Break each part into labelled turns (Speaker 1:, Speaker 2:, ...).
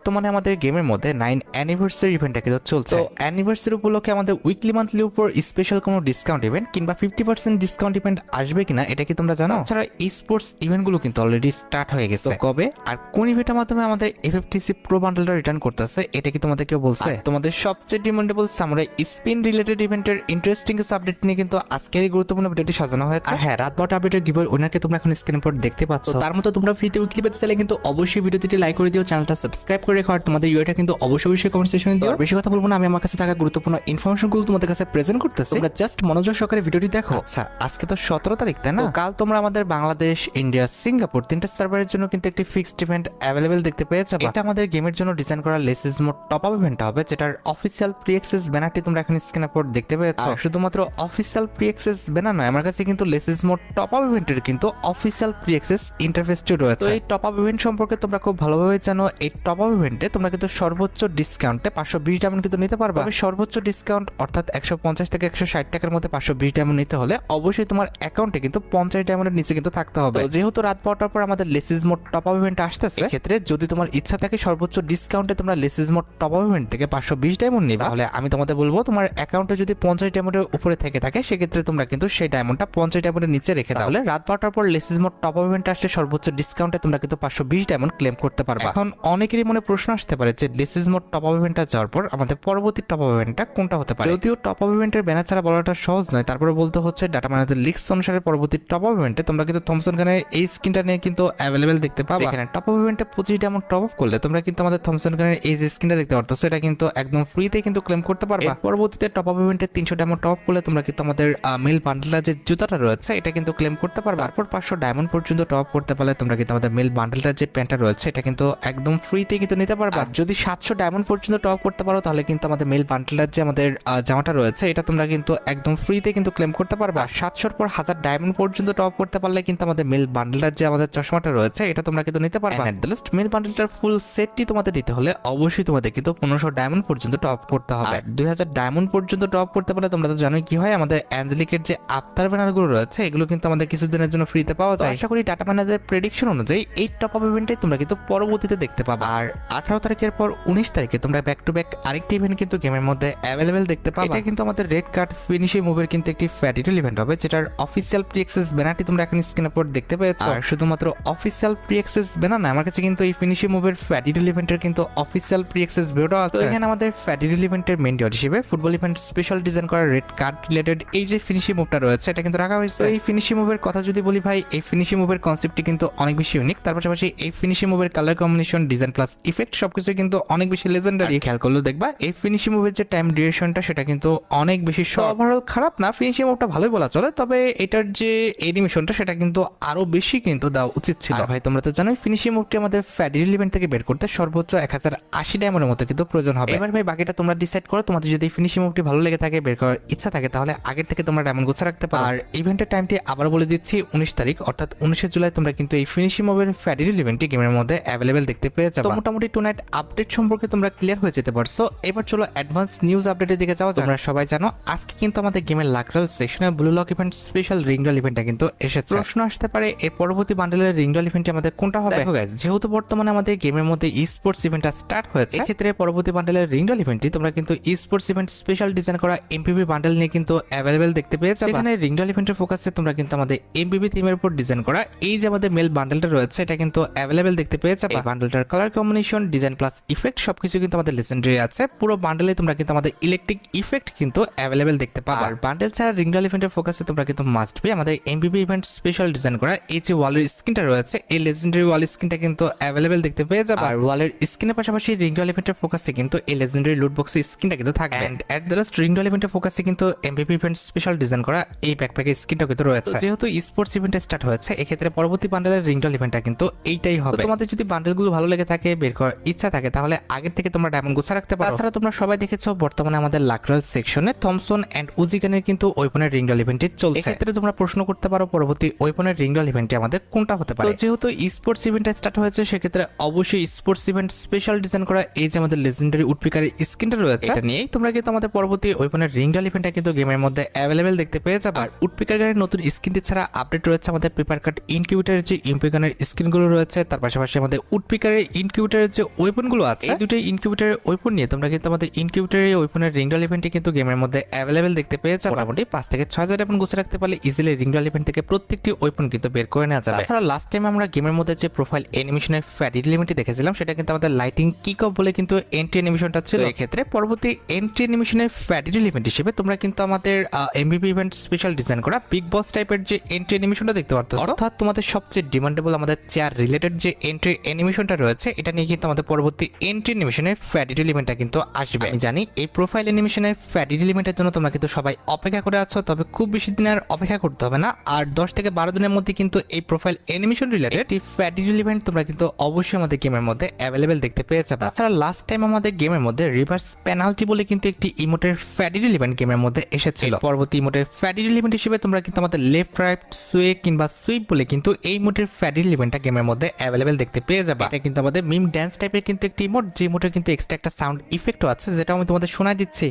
Speaker 1: বর্তমানে আমাদের গেমের মধ্যে 9 অ্যানিভার্সারি ইভেন্টটা কিন্তু চলছে। তো অ্যানিভার্সারি উপলক্ষে আমাদের উইকলি মান্থলি উপর স্পেশাল কোনো ডিসকাউন্ট ইভেন্ট কিংবা 50% ডিসকাউন্ট ইভেন্ট আসবে কিনা এটা কি তোমরা জানো? এছাড়া স্পোর্টস ইভেন্টগুলো কিন্তু অলরেডি স্টার্ট হয়ে গেছে। কবে আর কোন ইভেন্টের মাধ্যমে আমাদের এফএফটিসি প্রো বান্ডেলটা রিটার্ন করতেছে এটা কি তোমাদের কেউ বলছে? তোমাদের সবচেয়ে ডিমান্ডেবল সামুরাই স্পিন রিলেটেড ইভেন্টের ইন্টারেস্টিং কিছু আপডেট নিয়ে কিন্তু আজকের এই গুরুত্বপূর্ণ ভিডিওটি সাজানো হয়েছে। আর হ্যাঁ, রাত 12টা আপডেটের গিভওয়ে উইনারকে তোমরা এখন স্ক্রিনের উপর দেখতে পাচ্ছ। তার মতো তোমরা ফ্রিতে উইকলি পেতে চাইলে কিন্তু অবশ্যই ভিডিওটি লাইক করে দিও, চ্যানেলটা সাবস্ক্রাইব করে রেখো, আর তোমাদের ইউআইটা কিন্তু অবশ্যই কমেন্ট সেকশনে দিও। বেশি কথা বলবো না, আমি আমার কাছে থাকা গুরুত্বপূর্ণ ইনফরমেশনগুলো তোমাদের কাছে প্রেজেন্ট করতেছি, তোমরা জাস্ট মনোযোগ সহকারে ভিডিওটি দেখো। আচ্ছা, আজকে তো 17 তারিখ, তাই না? কাল তোমরা আমাদের বাংলাদেশ, ইন্ডিয়া, সিঙ্গাপুর তিনটা সার্ভারের জন্য কিন্তু একটি ফিক্সড ইভেন্ট অ্যাভেলেবেল দেখতে পেয়েছো। এটা আমাদের গেমের জন্য ডিজাইন করা লেসিস মোড টপ আপ ইভেন্ট হবে, যেটার অফিসিয়াল প্রি অ্যাক্সেস ব্যানারটি তোমরা এখন স্ক্রিনের উপর দেখতে পেয়েছো। শুধুমাত্র অফিসিয়াল প্রি অ্যাক্সেস ব্যানার নয়, আমার কাছে কিন্তু লেসিস মোড টপ আপ ইভেন্টের কিন্তু অফিসিয়াল প্রি অ্যাক্সেস ইন্টারফেসটি রয়েছে। তো এই টপ আপ ইভেন্ট সম্পর্কে তোমরা খুব ভালোভাবে জানো। এই টপ আপ ইভেন্টে তোমরা কিন্তু সর্বোচ্চ ডিসকাউন্টে 520 ডায়মন্ড কিন্তু নিতে পারবে। তবে সর্বোচ্চ ডিসকাউন্ট অর্থাৎ 150 থেকে 160 টাকার মধ্যে 520 ডায়মন্ড নিতে হলে অবশ্যই তোমার অ্যাকাউন্টে কিন্তু 50 ডায়মন্ডের নিচে কিন্তু থাকতে হবে। যেহেতু রাত 12টার পর আমাদের লেসিস মোড টপ আপ ইভেন্ট আসতেছে, ক্ষেত্রে যদি তোমার ইচ্ছা থাকে সর্বোচ্চ ডিসকাউন্টে তোমরা লেসিস মোড টপ আপ ইভেন্ট থেকে 520 ডায়মন্ড নিবা, তাহলে আমি তোমাদের বলবো তোমার অ্যাকাউন্টে যদি 50 ডায়মন্ডের উপরে থেকে থাকে সেক্ষেত্রে তোমরা কিন্তু সেই ডায়মন্ডটা 50 ডায়মন্ডের নিচে রেখে দাও। তাহলে রাত 12টার পর লেসিস মোড টপ আপ ইভেন্ট আসলে সর্বোচ্চ ডিসকাউন্টে তোমরা কিন্তু 520 ডায়মন্ড ক্লেম করতে পারবে। এখন অনেকেরই মনে প্রশ্ন আসতে পারে যে লেসিস মোড টপ আপ ইভেন্টটা যাওয়ার পর আমাদের পরবর্তী টপ আপ ইভেন্টটা কোনটা হতে পারে। যদিও টপ আপ ইভেন্টের ব্যানার ছাড়া বলাটা সহজ নয়, তারপরে বলতে হচ্ছে ডাটা মাইনারদের লিস্ট অনুসারে পরবর্তী টপ আপ ইভেন্টে তোমরা কিন্তু থমসন গানের এই স্কিনটা নিয়ে কিন্তু অ্যাভেলেবেল দেখতে পাবে। এখানে টপ আপ ইভেন্টে 25 ডায়মন্ড টপ আপ করলে তোমরা কিন্তু আমাদের থমসন গানের এই যে স্কিনটা দেখতে পারতো সেটা কিন্তু একদম ফ্রিতে কিন্তু ক্লেম করতে পারবে। পরবর্তীতে টপ আপ ইভেন্টে 300 ডায়মন্ড টপ আপ করলে তোমরা কিন্তু আমাদের মেল বান্ডেলটা যে জুতাটা রয়েছে এটা কিন্তু ক্লেম করতে পারবে। তারপর 500 ডায়মন্ড পর্যন্ত টপ আপ করতে পারলে তোমরা কিন্তু আমাদের মেল বান্ডেলটার যে প্যান্টটা রয়েছে এটা কিন্তু একদম ফ্রিতে কিন্তু নিতে পারবে। আর যদি 700 ডায়মন্ড পর্যন্ত টপ আপ করতে পারো তাহলে কিন্তু আমাদের মেল বান্ডেলটার যে আমাদের জামাটা রয়েছে এটা তোমরা কিন্তু একদম ফ্রিতে কিন্তু ক্লেম করতে পারবে। আর 700 পর 1000 ডায়মন্ড পর্যন্ত টপ আপ করতে পারলে কিন্তু আমাদের মেল বান্ডেলটার যে আমাদের চশমাটা রয়েছে এটা তোমরা কিন্তু নিতে পারবে। এট দ্য লিস্ট মেল বান্ডেলটার ফুল সেটটি তোমাদের দিতে হলে অবশ্যই তোমাদের কিন্তু 1500 ডায়মন্ড পর্যন্ত টপ আপ করতে হবে। 2000 ডায়মন্ড পর্যন্ত টপ আপ করতে পারলে তোমরা তো জানোই কি হয়, আমাদের অ্যাঞ্জেলিকের যে আফতার ব্যানারগুলো রয়েছে এগুলো কিন্তু আমাদের কিছুদিনের জন্য ফ্রিতে পাওয়া যায়। আশা করি ডাটা ম্যানেজার প্রেডিকশন অনুযায়ী এই টপ আপ ইভেন্টে তোমরা কিন্তু পরবর্তীতে দেখতে পাবে। আর 18 তারিখের পর 19 তারিখে তোমরা ব্যাক টু ব্যাক আরেকটি ইভেন্ট কিন্তু গেমের মধ্যে অ্যাভেলেবেল দেখতে পাবে। এটা কিন্তু আমাদের রেড কার্ড ফিনিশিং মুভের কিন্তু একটি ফ্যাটিটাল ইভেন্ট হবে, যেটার অফিসিয়াল প্রি অ্যাক্সেস ব্যানারটি তোমরা এখন স্ক্রিনের উপর দেখতে পেয়েছো। আর শুধুমাত্র অফিসিয়াল প্রি অ্যাক্সেস ব্যানার না, আমার কাছে কিন্তু এই ফিনিশিং মুভের ফ্যাটিটাল ইভেন্টের কিন্তু অফিসিয়াল প্রি অ্যাক্সেস ভিডিও আছে। এখানে আমাদের ফ্যাটিটাল ইভেন্টের মেইন ডিও হিসেবে ফুটবল ইভেন্ট স্পেশাল ডিজাইন করা রেড কার্ড রিলেটেড এই যে ফিনিশিং মুভটা রয়েছে এটা কিন্তু রাখা হয়েছে। এই ফিনিশিং মুভের কথা যদি বলি ভাই, এই ফিনিশিং মুভের কনসেপ্টটি কিন্তু অনেক বেশি ইউনিক। তার পাশাপাশি এই ফিনিশিং মুভের colour combination, design plus effect সবকিছু কিন্তু অনেক বেশি লেজেন্ডারি। খেয়াল করলেও দেখবা এই ফিনিশিং মুভের যে টাইম ডিউরেশনটা সেটা কিন্তু অনেক বেশি ওভারঅল খারাপ না, ফিনিশিং মুভটা ভালোই বলা চলে। তবে এটার যে অ্যানিমেশনটা সেটা কিন্তু আরো বেশি কিন্তু দেওয়া উচিত ছিল। ভাই তোমরা তো জানোই ফিনিশিং মুভটি আমাদের ফ্যাটিটাল ইভেন্ট থেকে বের করতে সর্বোচ্চ 1080 ডায়মন্ডের মতো কিন্তু প্রয়োজন হবে। এবার ভাই বাকিটা তোমরা ডিসাইড করো, তোমাদের যদি ফিনিশিং মুভটি ভালো লেগে থাকে, বের করার ইচ্ছা থাকে, তাহলে আগের থেকে তোমরা ডায়মন্ড গুছা রাখতে পারো। আর ইভেন্টের টাইমটি আবার বলে দিচ্ছি, 19 তারিখ অর্থাৎ 19 জুলাই তোমরা কিন্তু এই ফিনিশিং মুভের ফ্যাটিটাল ইভেন্টটি গেমের মধ্যে অ্যাভেলেবেল দেখতে পেয়ে যাবে। মোটামুটি টুনাইট আপডেট সম্পর্কে তোমরা ক্লিয়ার হয়ে যেতে পারছো। এবার চলো অ্যাডভান্স নিউজ আপডেটের দিকে যাওয়া যাক। তোমরা সবাই জানো আজকে কিন্তু আমাদের গেমের লাকরাল সেকশনে ব্লু লক ইভেন্ট স্পেশাল রিংডল ইভেন্টটা কিন্তু এসেছে। প্রশ্ন আসতে পারে এর পরবর্তী বান্ডেলের রিংডল ইভেন্টটি আমাদের কোনটা হবে। দেখো গাইস, যেহেতু বর্তমানে আমাদের গেমের মধ্যে ই স্পোর্টস ইভেন্টটা স্টার্ট হয়েছে, এক্ষেত্রে পরবর্তী বান্ডেলের রিংডল ইভেন্টটি তোমরা কিন্তু ই স্পোর্টস ইভেন্ট স্পেশাল ডিজাইন করা এমপিপি বান্ডেল নিয়ে কিন্তু অ্যাভেলেবেল দেখতে পেয়ে যাবে। এখানে রিংডল ইভেন্টের ফোকাসে তোমরা কিন্তু আমাদের এমপিপি থিমের উপর ডিজাইন করা এই যে আমাদের মেল বান্ডেলটা রয়েছে এটা কিন্তু অ্যাভেলেবেল দেখতে পেয়ে যাবে। এই বান্ডেলটার colour combination, design plus effect সবকিছু কিন্তু আমাদের লেজেন্ডারি আছে। পুরো বান্ডেলে তোমরা কিন্তু আমাদের ইলেকট্রিক ইফেক্ট কিন্তু অ্যাভেলেবেল দেখতে পাবে। আর বান্ডেল ছাড়া রিংডল ইভেন্টের ফোকাসে তোমরা কিন্তু মাস্ট বি আমাদের এমপিপি ইভেন্ট স্পেশাল ডিজাইন করা এই যে ওয়ালের স্কিনটা রয়েছে এই লেজেন্ডারি ওয়াল স্কিনটা কিন্তু অ্যাভেলেবেল দেখতে পেয়ে যাবে। আর ওয়ালের স্কিনের পাশাপাশি রিংডল ইভেন্টের ফোকাসে কিন্তু এই লেজেন্ডারি লুট বক্সের স্কিনটা কিন্তু থাকবে। এন্ড এট দ্য লাস্ট রিংডল ইভেন্টের ফোকাসে কিন্তু এমপিপি ইভেন্ট স্পেশাল ডিজাইন করা এই ব্যাকপ্যাকের স্কিনটা কিন্তু রয়েছে। যেহেতু স্পোর্টস ইভেন্ট স্টার্ট হয়েছে, এক্ষেত্রে পরবর্তী বান্ডেলের রিংডল ইভেন্টটা কিন্তু এইটাই হবে। তোমাদের যদি বান্ডেলগুলো ভালো লেগে থাকে, বের করার ইচ্ছা থাকে, তাহলে আগের থেকে তোমরা ডায়মন্ড গুছা রাখতে পারো। তাছাড়া তোমরা সবাই দেখেছো বর্তমানে আমাদের লাকরাল সেকশনে থমসন এন্ড উজিগানের কিন্তু ওয়েপনের রিংডল ইভেন্টটি চলছে। এক্ষেত্রে তোমরা প্রশ্ন করতে পারো পরবর্তী ওয়েপনের রিংডল ইভেন্টটি আমাদের কোনটা হতে পারে। যেহেতু স্পোর্টস ইভেন্টটা স্টার্ট হয়েছে, সেক্ষেত্রে অবশ্যই স্পোর্টস ইভেন্ট স্পেশাল ডিজাইন করা এই যে আমাদের লেজেন্ডারি উডপিকারের স্কিনটা রয়েছে এটা নিয়েই তোমরা কিন্তু আমাদের পরবর্তী ওয়েপনের রিংডল ইভেন্টটা কিন্তু গেমের মধ্যে অ্যাভেলেবেল দেখতে পেয়ে যাবে। আর উডপিকারের নতুন স্কিনটি ছাড়া আপডেট রয়েছে আমাদের পেপার কাট ইনকিউবেটরের যে ইম্পিকানের স্কিনগুলো রয়েছে, তার পাশাপাশি আমাদের উডপিকারের ইনকিউবেটরের যে ওয়েপনগুলো আছে, এই দুটো ইনকিউবেটরের ওয়েপন নিয়ে তোমরা কিন্তু আমাদের ইনকিউবেটরের ওয়েপনের রিংডল ইভেন্টে কিন্তু গেমের মধ্যে অ্যাভেলেবেল দেখতে পেয়ে যাবে। মোটামুটি 5 থেকে 6,000 ওয়েপন গুছিয়ে রাখতে পারলে ইজিলি রিংডল ইভেন্ট থেকে প্রত্যেকটি ওয়েপন কিন্তু বের করে নেওয়া যাবে। তাছাড়া লাস্ট টাইম আমরা গেমের মধ্যে যে প্রোফাইল অ্যানিমেশনের ফ্যাডিড লিমিটে দেখেছিলাম, সেটা কিন্তু আমাদের লাইটিং কিক অফ বলে কিন্তু এন্ট্রি অ্যানিমেশনটা ছিল। এই ক্ষেত্রে পরবর্তী এন্ট্রি অ্যানিমেশনের ফ্যাডিড লিমিট হিসেবে তোমরা কিন্তু আমাদের এমভিপি ইভেন্ট স্পেশাল ডিজাইন করা বিগ বস টাইপের যে এন্ট্রি অ্যানিমেশনটা দেখতে পারতেছো, অর্থাৎ তোমাদের সবচেয়ে ডিমান্ডেবল আমাদের চেয়ার রিলেটেড যে এন্ট্রি অ্যানিমেশনটা রয়েছে, এটা নিয়ে কিন্তু আমাদের পরবর্তী এন্ট্রি অ্যানিমেশনের ফ্যাডিড লিমিটটা কিন্তু আসবে। আমি জানি এই প্রোফাইল অ্যানিমেশনের ফ্যাডিড লিমিটের জন্য তোমরা কিন্তু সবাই অপেক্ষা করে আছো, তবে খুব বেশি দিন আর অপেক্ষা করতে হবে না। আর 10 থেকে 12 দিনের মধ্যে কিন্তু এই প্রোফাইল অ্যানিমেশন রিলেটেড এই ফ্যাডিড ইভেন্ট তোমরা কিন্তু অবশ্যই আমাদের গেমের মধ্যে অ্যাভেলেবেল দেখতে পেয়ে যাবে। তাছাড়া লাস্ট টাইম আমাদের গেমের মধ্যে রিভার্স পেনাল্টি বলে কিন্তু একটি ইমোটের ফ্যাডিড ইভেন্ট গেমের মধ্যে এসেছিল। পরবর্তী ইমোটের ফ্যাডিড ইভেন্ট হিসেবে তোমরা কিন্তু আমাদের লেফট রাইট সুয়ে কিংবা সুইপ বলে কিন্তু এই ইমোটের ফ্যাডিড ইভেন্টটা গেমের মধ্যে অ্যাভেলেবেল দেখতে পেয়ে যাবে। এটা কিন্তু আমাদের মিম ড্যান্স টাইপের কিন্তু একটি ইমোট, যে ইমোটের কিন্তু এক্সট্রা একটা সাউন্ড ইফেক্টও আছে, যেটা আমি তোমাদের শোনাই দিচ্ছি।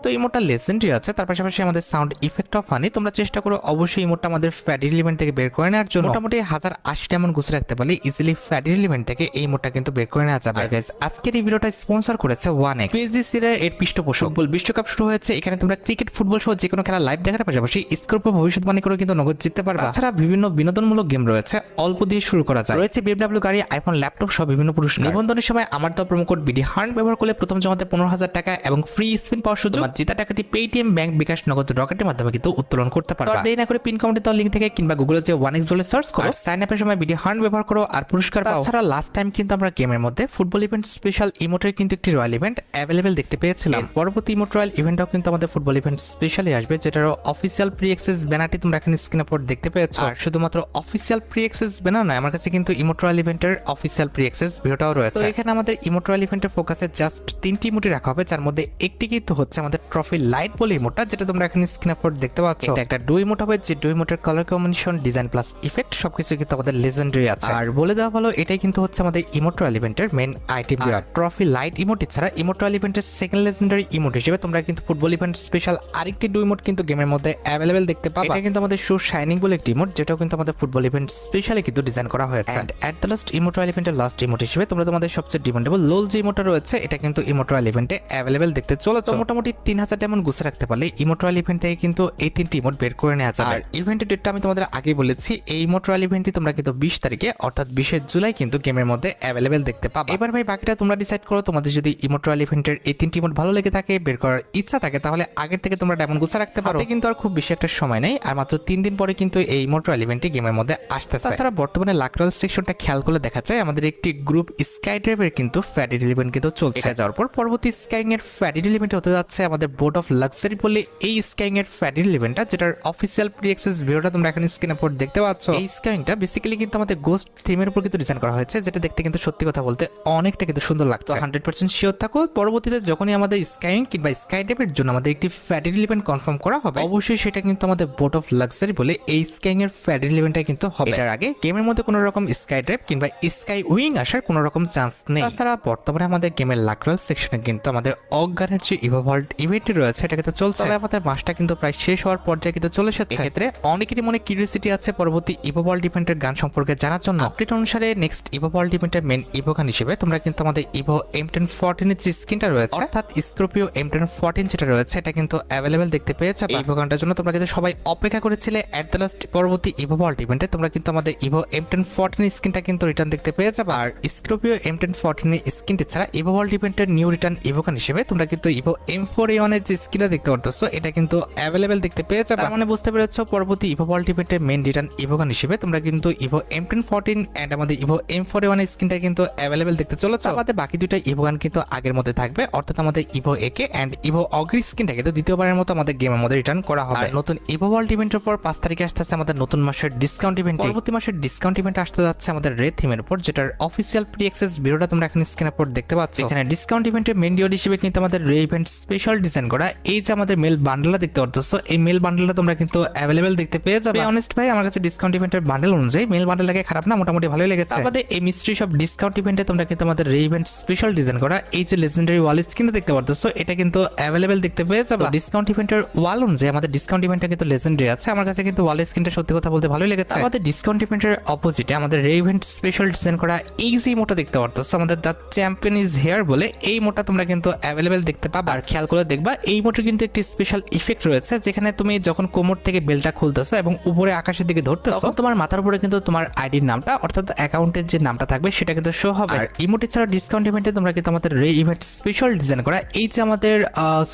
Speaker 1: তো ইমোটটা লেজেন্ডারি আছে, তার পাশাপাশি আমাদের সাউন্ড ইফেক্টও ফানি। তোমরা চেষ্টা করো অবশ্যই ইমোটটা আমাদের ফ্যাডিড ইভেন্ট থেকে বের করে নেওয়ার জন্য। মোটামুটি 1080 এমন গুছিয়ে রাখতে পারলে ইজিলি ফ্যাডিড ইভেন্ট থেকে এই ইমোটটা কিন্তু বের করে নেওয়া যাবে। গাইস, আজকের এই ভিডিওটা স্পন্সর করেছে 1x। পিএসজি এর পৃষ্ঠপোষক। ফুটবল বিশ্বকাপ শুরু হয়েছে, এখানে তোমরা ক্রিকেট, ফুটবল সহ যে কোনো খেলা লাইভ দেখার পাশাপাশি স্কোরপে ভবিষ্যৎবাণী করে কিন্তু নগদ জিততে পারবে। তাছাড়া বিভিন্ন বিনোদনমূলক গেম রয়েছে, অল্প দিয়ে শুরু করা যায়। রয়েছে BMW গাড়ি, আইফোন, ল্যাপটপ সহ বিভিন্ন পুরস্কার। নিবন্ধনের সময় আমার দেওয়া প্রোমো কোড বিডি হার্ন ব্যবহার করলে প্রথম জমাতে 15,000 টাকা এবং ফ্রি স্পিন পাওয়ার সুযোগ। জেতা টাকাটি পেটিএম, ব্যাংক, বিকাশ, নগদ, রকেটের মাধ্যমে কিন্তু উত্তোলন করতে পারবে। দেরি না করে পিন কমেন্টে দেওয়া লিংক থেকে কিংবা গুগলে যে 1x বলে সার্চ করো, সাইন আপের সময় বিডি হার্ন ব্যবহার করো আর পুরস্কার পাও। তাছাড়া লাস্ট টাইম কিন্তু আমরা গেমের মধ্যে ফুটবল ইভেন্ট স্পেশাল ইমোটের কিন্তু একটি রয়্যাল ইভেন্ট অ্যাভেলেবেল দেখতে পেয়েছিলাম। পরবর্তী ইমোট রয়্যাল ইভেন্টটাও কিন্তু আমাদের ফুটবল ইভেন্ট স্পেশালি আসবে, যেটার অফিসিয়াল প্রি অ্যাক্সেস ব্যানারটি তোমরা এখানে স্ক্রিনে পর দেখতে পেয়েছো। আর শুধুমাত্র অফিসিয়াল প্রি অ্যাক্সেস ব্যানার নয়, আমার কাছে কিন্তু ইমোট রয়্যাল ইভেন্টের অফিসিয়াল প্রি অ্যাক্সেস ভিডিওটাও রয়েছে। তো এখানে আমাদের ইমোট রয়্যাল ইভেন্টের ফোকাসে জাস্ট 3টি ইমোটি রাখা হবে, যার মধ্যে একটি কিন্তু হচ্ছে আমাদের ট্রফি লাইট বলে ইমোটটা, যেটা তোমরা এখানে স্ক্রিনে পর দেখতে পাচ্ছ। এটা একটা ডু ইমোট হবে, যে ডু ইমোটের colour combination, design plus effect সবকিছু কিন্তু আমাদের লেজেন্ডারি আছে। আর বলে দেওয়া হলো এটাই কিন্তু হচ্ছে আমাদের ইমোট রয়্যাল ইভেন্টের main item. Trophy light emote ছাড়া ইমোট রয়্যাল ইভেন্টের সেকেন্ড লেজেন্ডারি ইমোট হিসেবে তোমরা কিন্তু ফুটবল ইভেন্ট স্পেশাল আরেকটি ডু ইমোট কিন্তু গেমের মধ্যে অ্যাভেলেবেল দেখতে পাবে। এটা কিন্তু আমাদের শো শাইনিং বলে একটি ইমোট, যেটাও কিন্তু আমাদের ফুটবল ইভেন্ট স্পেশালি কিন্তু ডিজাইন করা হয়েছে। And at the last emote royale ইভেন্টের লাস্ট ইমোট হিসেবে তোমরা তোমাদের সবচেয়ে ডিমান্ডেবল লোল যে ইমোটটা রয়েছে, এটা কিন্তু ইমোট রয়্যাল ইভেন্টে অ্যাভেলেবেল দেখতে চলেছে। মোটামুটি 3000 এমন গুছিয়ে রাখতে পারলে ইমোট রয়্যাল ইভেন্ট থেকে কিন্তু এই 3টি ইমোট বের করে নেওয়া যাবে। আর ইভেন্টের ডেটটা আমি তোমাদের আগে বলেছি, এই ইমোট রয়্যাল ইভেন্টটি তোমরা কিন্তু 20 তারিখে অর্থাৎ 20 জুলাই কিন্তু গেমের মধ্যে অ্যাভেলেবেল দেখতে পাবে। এবার ভাই বাকিটা তোমরা ডিসাইড করো, তোমাদের যদি ইমোট রয়্যাল ইভেন্টের এই 3টি ইমোট ভালো লেগে থাকে, বের করার ইচ্ছা থাকে, তাহলে আগের থেকে তোমরা ডায়মন্ড গুছিয়ে রাখতে পারো। কিন্তু আর খুব বেশি একটা সময় নেই, আর মাত্র 3 দিন পরে কিন্তু এই ইমোট রয়্যাল ইভেন্টটি গেমের মধ্যে আসতেছে। তাছাড়া বর্তমানে লাক রয়্যাল সেকশনটা খেয়াল করলে দেখা যায় আমাদের একটি গ্রুপ স্কাই ড্রাইভের কিন্তু ফ্যাডিড ইভেন্ট কিন্তু চলছে। যাওয়ার পর পরবর্তী স্কাইং এর ফ্যাডিড ইভেন্ট হতে যাচ্ছে আমাদের বোর্ড অফ লাক্সারি বলে এই স্কাইং এর ফ্যাডিড ইভেন্টটা, যেটার অফিসিয়াল প্রি অ্যাক্সেস ভিডিওটা তোমরা এখানে স্ক্রিনে পর দেখতে পাচ্ছ। এই স্কাইংটা বেসিক্যালি কিন্তু আমাদের গোস্ট থিমের উপর কিন্তু ডিজাইন করা হয়েছে, যেটা দেখতে কিন্তু সত্যি কথা বলতে অনেকটা কিন্তু সুন্দর লাগছে। 100% শিওর থাকো, পরবর্তীতে যখনই আমাদের স্কাইং কিংবা স্কাই ড্রাইভের জন্য আমাদের একটি ফ্যাডিড ইভেন্ট কনফার্ম করা হবে, অবশ্যই সেটা কিন্তু আমাদের বোর্ড অফ লাক্সারি বলে এই স্কাইং এর ফ্যাডিড ইভেন্টটা কিন্তু হবে। এর আগে গেমের মধ্যে কোনো রকম স্কাই ড্রাইভ কিংবা স্কাই উইং আসার কোনো রকম চান্স নেই। তাছাড়া বর্তমানে আমাদের গেমের লাক রয়্যাল সেকশনে কিন্তু আমাদের অজ্ঞানের যে ইভোভল্ট ইভেন্টটি রয়েছে, এটা কিন্তু চলছে। তবে আমাদের মাসটা কিন্তু প্রায় শেষ হওয়ার পর্যায়ে কিন্তু চলে এসেছে। এক্ষেত্রে অনেকেরই মনে কিউরিওসিটি আছে পরবর্তী ইভোভল্ট ইভেন্টের গান সম্পর্কে জানার জন্য। আপডেট অনুসারে নেক্সট ইভোভল্ট ইভেন্টের মেইন ইভো গান হিসেবে তোমরা কিন্তু আমাদের ইভো M1014 এর যে স্কিনটা রয়েছে, অর্থাৎ স্করপিও M1014 যেটা রয়েছে, এটা কিন্তু অ্যাভেলেবেল দেখতে পেয়েছে। এই ইভো গানটার জন্য তোমরা কিন্তু সবাই অপেক্ষা করেছিলে। এট দ্য লাস্ট পরবর্তী ইভোভল্ট ইভেন্টে তোমরা কিন্তু আমাদের ইভো M1014 স্কিনটা কিন্তু রিটার্ন দেখতে পেয়েছে। আর স্করপিও M1014 এর স্কিনটি ছাড়া ইভোভল্ট ইভেন্টের নিউ রিটার্ন ইভো গান হিসেবে তোমরা কিন্তু ইভো M4A1 এর যে স্কিনটা দেখতে পারতেছো, এটা কিন্তু অ্যাভেলেবেল দেখতে পেয়েছে। তার মানে বুঝতে পেরেছো পরবর্তী ইভোভল্ট ইভেন্টের মেইন রিটার্ন ইভো গান হিসেবে তোমরা কিন্তু ইভো M1014 এন্ড আমাদের ইভো M4A1 এর স্কিনটা কিন্তু অ্যাভেলেবেল দেখতে চলেছে। আমাদের বাকি দুটো ইভো গান কিন্তু আগের মধ্যে থাকবে, অর্থাৎ আমাদের ইভো AK এন্ড ইভো অগ্রি স্কিনটা কিন্তু দ্বিতীয়বারের মতো আমাদের গেমের মধ্যে রিটার্ন করা হবে। নতুন ইভোভল্ট ইভেন্টের পর 5 তারিখে আসতেছে আমাদের নতুন মাসের ডিসকাউন্ট ইভেন্ট। পরবর্তী মাসের ডিসকাউন্ট ইভেন্ট আসতে যাচ্ছে আমাদের রেড থিমের উপর, যেটার অফিসিয়াল প্রি অ্যাক্সেস ভিডিওটা তোমরা এখানে স্ক্রিনে পর দেখতে পাচ্ছ। এখানে ডিসকাউন্ট ইভেন্টের মেইন ডিও হিসেবে কিন্তু আমাদের রে ইভেন্ট স্পেশাল ডিজাইন ডিজাইন করা এই যে আমাদের মেল বান্ডেলটা দেখতে পারতেছো, এই মেল বান্ডেলটা তোমরা কিন্তু অ্যাভেলেবেল দেখতে পেয়ে যাবে। অনেস্ট ভাই আমার কাছে ডিসকাউন্ট ইভেন্টের বান্ডেল অনুযায়ী মেল বান্ডেলটাকে খারাপ না, মোটামুটি ভালোই লেগেছে। আমাদের এই মিস্ট্রি শপ ডিসকাউন্ট ইভেন্টে তোমরা কিন্তু আমাদের রে ইভেন্ট স্পেশাল ডিজাইন করা এই যে লেজেন্ডারি ওয়াল স্ক্রিনটা দেখতে পারতেছো, এটা কিন্তু অ্যাভেলেবেল দেখতে পেয়ে যাবে। ডিসকাউন্ট ইভেন্টের ওয়াল অনুযায়ী আমাদের ডিসকাউন্ট ইভেন্টটা কিন্তু লেজেন্ডারি আছে। আমার কাছে কিন্তু ওয়াল স্ক্রিনটা সত্যি কথা বলতে ভালোই লেগেছে। আমাদের ডিসকাউন্ট ইভেন্টের অপোজিটে আমাদের রে ইভেন্ট স্পেশাল ডিজাইন করা এই যে মোটা দেখতে পারতেছো, আমাদের দ্য চ্যাম্পিয়ন ইজ হেয়ার বলে এই মোটা তোমরা কিন্তু অ্যাভেলেবেল দেখতে পাবে। আর খেয়াল করে দেখবা এই মোটার কিন্তু একটি স্পেশাল ইফেক্ট রয়েছে, যেখানে তুমি যখন কোমর থেকে বেলটা খুলতেছো এবং উপরে আকাশের দিকে ধরতেছো, তখন তোমার মাথার উপরে কিন্তু তোমার আইডির নামটা অর্থাৎ অ্যাকাউন্টের যে নামটা থাকবে সেটা কিন্তু শো হবে। আর ইমোটি ছাড়া ডিসকাউন্ট ইভেন্টে তোমরা কিন্তু আমাদের রে ইভেন্ট স্পেশাল ডিজাইন করা এই যে আমাদের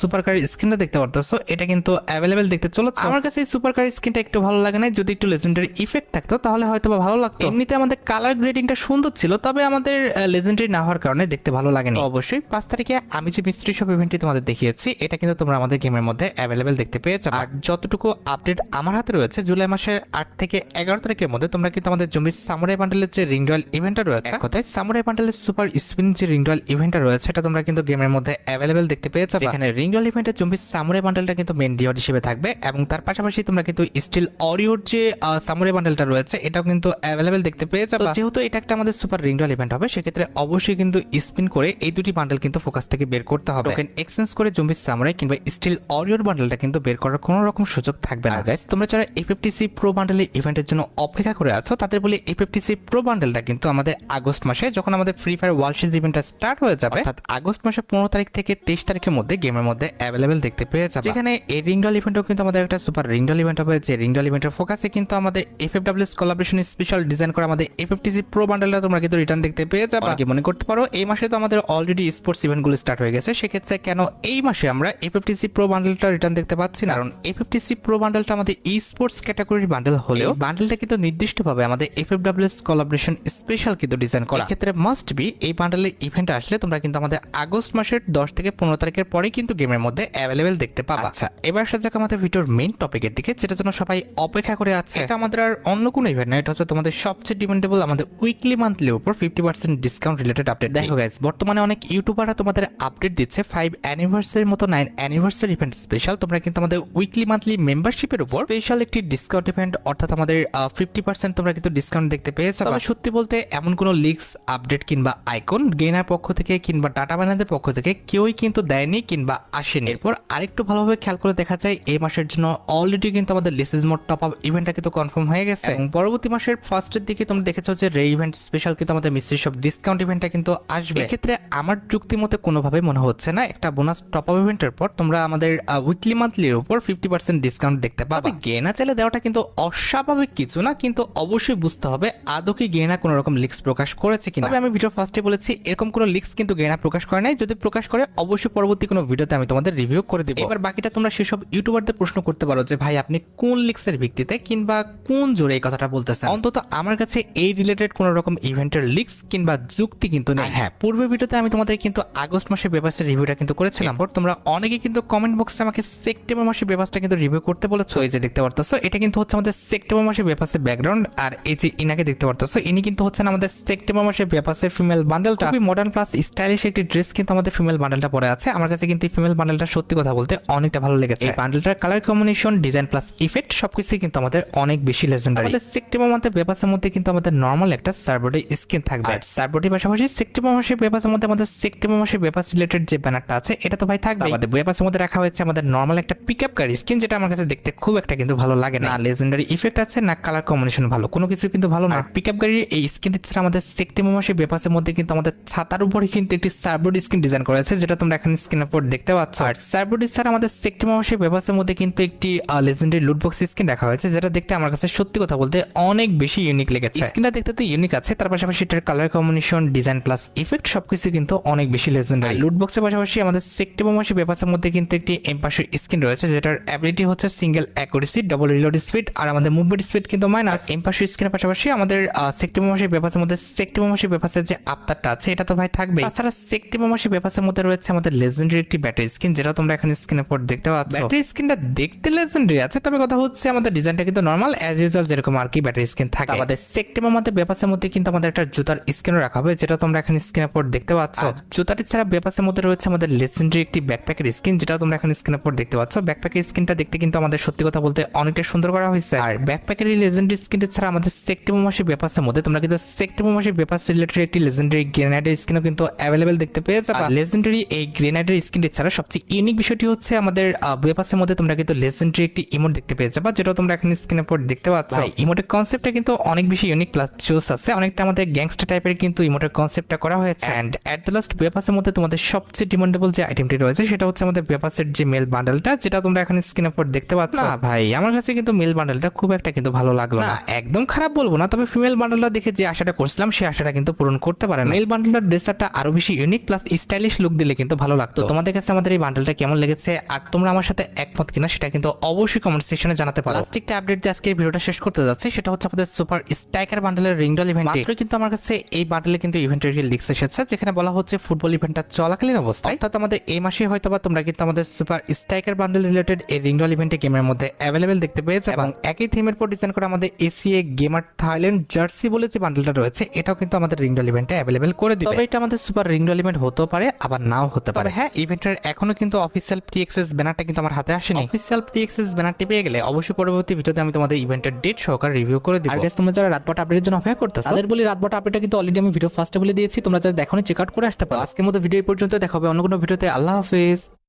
Speaker 1: সুপার কার স্ক্রিনটা দেখতে পারতেছো, এটা কিন্তু অ্যাভেলেবেল দেখতে চলেছে। আমার কাছে এই সুপার কার স্ক্রিনটা একটু ভালো লাগে না, যদি একটু লেজেন্ডারি ইফেক্ট থাকতো তাহলে হয়তো ভালো লাগতো। এমনিতে আমাদের কালার গ্রেডিংটা সুন্দর ছিল, তবে আমাদের লেজেন্ডারি না হওয়ার কারণে দেখতে ভালো লাগেনি। অবশ্যই 5 তারিখে আমি যে মিস্ট্রি শপ ইভেন্টটি তোমাদের দেখিয়েছি এটা কিন্তু তোমরা আমাদের গেমের মধ্যে অ্যাভেলেবেল দেখতে পেয়ে যাবে। আর যতটুকু আপডেট আমার হাতে রয়েছে, জুলাই মাসের 8 থেকে 11 তারিখের মধ্যে তোমরা কিন্তু আমাদের জম্বি সামুরাই বান্ডেলের যে রিং রয়্যাল ইভেন্টটা রয়েছে, কথায় সামুরাই বান্ডেলের সুপার স্পিন যে রিং রয়্যাল ইভেন্টটা রয়েছে এটা তোমরা কিন্তু গেমের মধ্যে অ্যাভেলেবেল দেখতে পেয়ে যাবে। এখানে রিং রয়্যাল ইভেন্টের জম্বি সামুরাই বান্ডেলটা কিন্তু মেন ডিওর হিসেবে থাকবে এবং তার পাশাপাশি তোমরা কিন্তু স্টিল অরিওর যে সামুরাই বান্ডেলটা রয়েছে এটাও কিন্তু অ্যাভেলেবেল দেখতে পেয়ে যাবে। যেহেতু এটা একটা আমাদের সুপার রিং রয়্যাল ইভেন্ট হবে, সেক্ষেত্রে অবশ্যই কিন্তু স্পিন করে এই দুটি বান্ডেল কিন্তু ফোকাস থেকে বের করতে হবে। টোকেন এক্সচেঞ্জ করে জম্বি সামুরাই কিংবা স্টিল অরিওর বান্ডেলটা কিন্তু বের করার কোনো রকম সুযোগ থাকবে না। গাইস, তোমরা যারা A50C প্রো বান্ডেলের ইভেন্টের জন্য অপেক্ষা করে আছো তাদের বলি A50C প্রো বান্ডেলটা কিন্তু আমাদের আগস্ট মাসে যখন আমাদের ফ্রি ফায়ার ওয়ার্ল্ড সিরিজ ইভেন্টটা স্টার্ট হয়ে যাবে, অর্থাৎ আগস্ট মাসের 15 তারিখ থেকে 23 তারিখের মধ্যে গেমের মধ্যে অ্যাভেলেবেল দেখতে পেয়ে যাবে। যেখানে এই রিং রয়্যাল ইভেন্টও কিন্তু আমাদের একটা সুপার রিং রয়্যাল ইভেন্ট হবে, যে রিং রয়্যাল ইভেন্টের ফোকাসে কিন্তু আমাদের FFWS কোলাবোরেশন স্পেশাল ডিজাইন করা আমাদের A50C প্রো বান্ডেলটা তোমরা কিন্তু রিটার্ন দেখতে পেয়ে যাবে। অনেকে মনে করতে পারো এই মাসে তো আমাদের অলরেডি স্পোর্টস ইভেন্টগুলো স্টার্ট হয়ে গেছে, সেক্ষেত্রে কেন এই মাসে আমরা A50C প্রো বান্ডেলটা রিটার্ন দেখতে পাচ্ছি না? কারণ A50C প্রো বান্ডেলটা আমাদের ই স্পোর্টস ক্যাটাগরির বান্ডেল হলেও বান্ডেলটা কিন্তু নির্দিষ্টভাবে আমাদের FFWS কোলাবোরেশন স্পেশাল কিন্তু ডিজাইন করা। এক্ষেত্রে মাস্ট বি এই বান্ডেলের ইভেন্ট আসলে তোমরা কিন্তু আমাদের আগস্ট মাসের 10 থেকে 15 তারিখের পরে কিন্তু গেমের মধ্যে অ্যাভেলেবেল দেখতে পাবে। আচ্ছা, এবার আসা যাক আমাদের ভিডিওর মেইন টপিকের দিকে, যেটার জন্য সবাই অপেক্ষা করে আছে। এটা আমাদের আর অন্য কোনো ইভেন্ট না, এটা হচ্ছে তোমাদের সবচেয়ে ডিমান্ডেবল আমাদের উইকলি মান্থলির উপর 50% ডিসকাউন্ট রিলেটেড আপডেট। দেখো গাইস, বর্তমানে অনেক ইউটিউবাররা তোমাদের আপডেট দিচ্ছে 5 অ্যানিভার্সারির মতো 9 অ্যানিভার্সারি ইভেন্ট স্পেশাল। তোমরা কিন্তু আমাদের উইকলি মান্থলি মেম্বারশিপের উপর স্পেশাল একটি ডিসকাউন্ট ইভেন্ট অর্থাৎ আমাদের 50% তোমরা কিন্তু ডিসকাউন্ট দেখতে পেয়েছো। তবে সত্যি বলতে এমন কোনো লিক্স আপডেট কিংবা আইকন গেইনার পক্ষ থেকে কিংবা ডাটা বানাদের পক্ষ থেকে কেউই কিন্তু দেয়নি কিংবা আসেনি। এরপর আরেকটু ভালোভাবে খেয়াল করে দেখা যায় এই মাসের জন্য অলরেডি কিন্তু আমাদের লিসেস মোড টপ আপ ইভেন্টটা কিন্তু কনফার্ম হয়ে গেছে এবং পরবর্তী মাসের ফার্স্টের দিকে তোমরা দেখেছো যে রে ইভেন্ট স্পেশাল কিন্তু আমাদের মিস্ট্রি শপ ডিসকাউন্ট ইভেন্টটা কিন্তু আসবে। এক্ষেত্রে আমার যুক্তি মতে কোনোভাবে মনে হচ্ছে না একটা বোনাস টপ আপ ইভেন্টের পর তোমরা আমাদের উইকলি মান্থলির উপর 50% ডিসকাউন্ট দেখতে পাবে। গেনা চাইলে দেওয়াটা কিন্তু অস্বাভাবিক কিছু না, কিন্তু অবশ্যই বুঝতে হবে আদৌ কি গেনা কোনো রকম লিক্স প্রকাশ করেছে কিনা। তবে আমি ভিডিও ফার্স্টে বলেছি এরকম কোনো লিক্স কিন্তু গেনা প্রকাশ করে নাই, যদি প্রকাশ করে অবশ্যই পরবর্তী কোনো ভিডিওতে আমি তোমাদের রিভিউ করে দেব। এবার বাকিটা তোমরা সেসব ইউটিউবারদের প্রশ্ন করতে পারো যে ভাই আপনি কোন লিক্সের ভিত্তিতে কিংবা কোন জোরে এই কথাটা বলতেছেন। অন্তত আমার কাছে এই রিলেটেড কোনো রকম ইভেন্টের লিক্স কিংবা যুক্তি কিন্তু নেই। হ্যাঁ, পূর্বের ভিডিওতে আমি তোমাদের কিন্তু আগস্ট মাসে বেবাসের রিভিউটা কিন্তু করেছিলাম, তোমরা অনেকে কিন্তু কমেন্ট বক্সে আমাকে সেপ্টেম্বর মাসে বেবাসটা কিন্তু রিভিউ করতে বলেছো। এই যে দেখতে পারতেছো এটা কিন্তু হচ্ছে আমাদের সেপ্টেম্বর মাসে বেবাসের ব্যাকগ্রাউন্ড, আর এই যে ইনাকে দেখতে পারতেছো ইনি কিন্তু হচ্ছেন আমাদের সেপ্টেম্বর মাসে বেবাসের ফিমেল বান্ডেলটা। খুবই মডার্ন প্লাস স্টাইলিশ একটি ড্রেস কিন্তু আমাদের ফিমেল বান্ডেলটা পরে আছে। আমার কাছে কিন্তু এই ফিমেল বান্ডেলটা সত্যি কথা বলতে অনেকটা ভালো লেগেছে। এই বান্ডেলটার colour combination, design plus effect সবকিছুই কিন্তু আমাদের অনেক বেশি লেজেন্ডারি। আমাদের সেপ্টেম্বর মাসে বেবাসের মধ্যে কিন্তু আমাদের নরমাল একটা সার্বডে স্কিন থাকবে। সার্বডের পাশাপাশি সেপ্টেম্বর মাসে বেবাসের মধ্যে আমাদের সেপ্টেম্বর মাসে বেবাস রিলেটেড যে ব্যানারটা আছে এটা তো ভাই থাকবে। আমাদের বেবাসের মধ্যে রাখা হয়েছে আমাদের নরমাল একটা পিকআপ গাড়ি স্কিন, যেটা আমার কাছে দেখতে খুব একটা কিন্তু ভালো লাগে না। লেজেন্ডারি ইফেক্ট আছে না কালার কম্বিনেশন ভালো, কোনো কিছু কিন্তু ভালো না। পিকআপ গাড়ির এই স্কিন ছাড়া আমাদের সেপ্টেম্বর মাসে বেবাসের মধ্যে কিন্তু আমাদের ছাতার উপরে কিন্তু একটি সার্বডে স্কিন ডিজাইন করা আছে, যেটা তোমরা এখন স্ক্রিনের উপর দেখতে পাচ্ছ। আর সার্বডে ছাড়া আমাদের সেপ্টেম্বর মাসে বেবাসের মধ্যে কিন্তু একটি লেজেন্ডারি লুট বক্স স্কিন রাখা হয়েছে, যেটা দেখতে আমার কাছে সত্যি কথা বলতে অনেক বেশি ইউনিক লেগেছে। স্কিনটা দেখতে তো ইউনিক আছে, তার পাশাপাশি এটার colour combination, design plus effect সবকিছু কিন্তু অনেক বেশি লেজেন্ডারি। লুট বক্সের পাশাপাশি আমাদের সেপ্টেম্বর মাসে বেবাসের মধ্যে কিন্তু একটি এম্পাসের স্কিন রয়েছে, যেটার অ্যাবিলিটি হচ্ছে single accuracy, double reload speed, আর আমাদের মুভমেন্ট স্পিড কিন্তু মাইনাস। এম্পাসের স্কিনের পাশাপাশি আমাদের সেপ্টেম্বর মাসে বেবাসের মধ্যে সেপ্টেম্বর মাসে বেবাসের যে আফতারটা আছে এটা তো ভাই থাকবে। তাছাড়া সেপ্টেম্বর মাসে বেবাসের মধ্যে রয়েছে আমাদের লেজেন্ডারি একটি ব্যাটারি স্কিন, যেটা তোমরা এখন স্ক্রিনের উপর দেখতে পাচ্ছ। ব্যাটারি স্কিনটা দেখতে লেজেন্ডারি আছে, তবে কথা হচ্ছে আমাদের ডিজাইনটা কিন্তু নরমাল অ্যাজ ইউজুয়াল যেরকম আর কি ব্যাটারি স্কিন থাকে। আমাদের সেপ্টেম্বর মাসে বেবাসের মধ্যে কিন্তু আমাদের একটা জুতার স্কিনও রাখা হবে, যেটা তোমরা এখন স্ক্রিনের উপর দেখতে পাচ্ছ। জুতাটি ছাড়া বেবাসের মধ্যে রয়েছে আমাদের লেজেন্ডারি একটি ব্যাক ব্যাকপ্যাকের স্কিন, যেটা তোমরা এখন স্ক্রিনের উপর দেখতে পাচ্ছ। ব্যাকপ্যাকের স্কিনটা দেখতে কিন্তু আমাদের সত্যি কথা বলতে অনেকটা সুন্দর করা হয়েছে। আর ব্যাকপ্যাকের এই লেজেন্ডারি স্কিনটা ছাড়া আমাদের সেক্টিমোমাসি বেপাসের মধ্যে তোমরা কিন্তু সেক্টিমোমাসি বেপাস রিলেটেড একটি লেজেন্ডারি গ্রেনেডের স্কিনও কিন্তু অ্যাভেলেবেল দেখতে পেয়ে যাবে। লেজেন্ডারি এই গ্রেনেডের স্কিনটি ছাড়া সবচেয়ে ইউনিক বিষয়টি হচ্ছে আমাদের বেপাসের মধ্যে তোমরা কিন্তু লেজেন্ডারি একটি ইমোট দেখতে পেয়ে যাবে, যেটা তোমরা এখন স্ক্রিনের উপর দেখতে পাচ্ছ। ইমোটের কনসেপ্টটা কিন্তু অনেক বেশি ইউনিক প্লাস জোস আছে, অনেকটা আমাদের গ্যাংস্টার টাইপের কিন্তু ইমোটের কনসেপ্টটা করা হয়েছে। এন্ড এট দ্য লাস্ট বেপাসের মধ্যে তোমাদের সবচেয়ে ডিমান্ডেবল যে আইটেমটি রয়েছে সেটা হচ্ছে আমাদের বেপাসের যে মেল বান্ডেলটা, যেটা তোমরা এখন স্ক্রিনের উপর দেখতে পাচ্ছ। না ভাই, আমার কাছে কিন্তু মেল বান্ডেলটা খুব একটা কিন্তু ভালো লাগলো না, একদম খারাপ বলবো না, তবে ফিমেল বান্ডেলটা দেখে যে আশাটা করছিলাম সেই আশাটা কিন্তু পূরণ করতে পারে না। মেল বান্ডেলটার ড্রেসটা আরো বেশি ইউনিক প্লাস স্টাইলিশ লুক দিলে কিন্তু ভালো লাগতো। তোমাদের কাছে আমাদের এই বান্ডেলটা কেমন লেগেছে আর তোমরা আমার সাথে একমত কিনা সেটা কিন্তু অবশ্যই কমেন্ট সেকশনে জানাতে পারো। লাস্ট একটা আপডেট দিয়ে আজকের ভিডিওটা শেষ করতে যাচ্ছে, সেটা হচ্ছে আমাদের সুপার স্ট্রাইকার বান্ডেলের রিংডল ইভেন্টে। মাত্র কিন্তু আমার কাছে এই বান্ডেলে কিন্তু ইভেন্টের লিংক এসেছে, যেখানে বলা হচ্ছে ফুটবল ইভেন্টটা চলাকালীন অবস্থায়, অর্থাৎ আমাদের এই মাসে হয়তোবা তোমরা কিন্তু আমাদের সুপার স্ট্রাইকার বান্ডেল রিলেটেড এই রিংডল ইভেন্টে গেমের মধ্যে অ্যাভেলেবেল দেখতে পেয়েছে। এবং একই থিমের উপর ডিজাইন করে আমাদের এসিএ গেমার থাইল্যান্ড জার্সি বলে যে বান্ডেলটা রয়েছে এটাও কিন্তু আমাদের রিংডল ইভেন্টে অ্যাভেলেবেল করে দিবে। তবে এটা আমাদের সুপার রিংডল ইভেন্ট হতেও পারে আবার নাও হতে পারে। হ্যাঁ, ইভেন্টের এখনো কিন্তু অফিসিয়াল প্রি অ্যাক্সেস ব্যানারটা কিন্তু আমার হাতে আসেনি। অফিসিয়াল প্রি অ্যাক্সেস ব্যানারটি পেয়ে গেলে অবশ্যই পরবর্তী ভিডিওতে আমি তোমাদের ইভেন্টের ডেট সহকারে রিভিউ করে দিব। আর গাইস, তোমরা যারা রাতবাট আপডেটের জন্য অপেক্ষা করতেছো তাদের বলি রাতবাট আপডেটটা কিন্তু অলরেডি আমি ভিডিও ফার্স্টে বলে দিয়েছি, তোমরা যারা দেখোনি চেক আউট করে আসতে পারো। আজকের মতো ভিডিও পর্যন্ত দেখা হবে অন্য কোনো ভিডিওতে। আল্লাহ হাফেজ।